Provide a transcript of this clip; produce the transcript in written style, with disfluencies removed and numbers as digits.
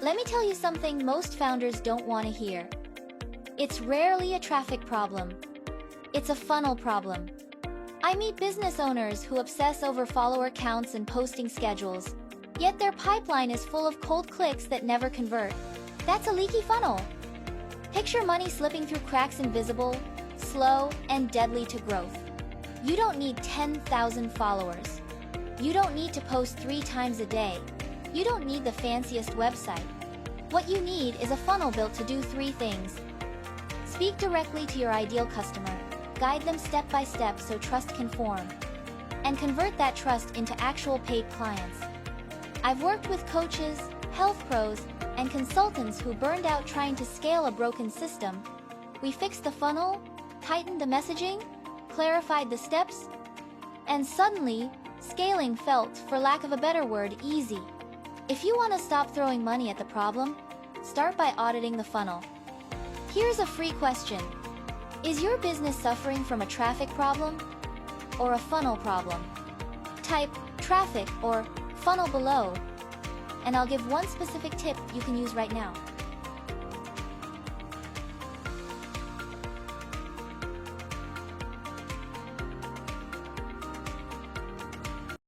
Let me tell you something most founders don't want to hear. It's rarely a traffic problem. It's a funnel problem. I meet business owners who obsess over follower counts and posting schedules, yet their pipeline is full of cold clicks that never convert. That's a leaky funnel. Picture money slipping through cracks, invisible, slow, and deadly to growth. You don't need 10,000 followers. You don't need to post 3 times a day. You don't need the fanciest website. What you need is a funnel built to do 3 things. Speak directly to your ideal customer, guide them step by step so trust can form, and convert that trust into actual paid clients. I've worked with coaches, health pros, and consultants who burned out trying to scale a broken system. We fixed the funnel, tightened the messaging, clarified the steps, and suddenly, scaling felt, for lack of a better word, easy. If you want to stop throwing money at the problem, start by auditing the funnel. Here's a free question. Is your business suffering from a traffic problem or a funnel problem? Type traffic or funnel below, and I'll give one specific tip you can use right now.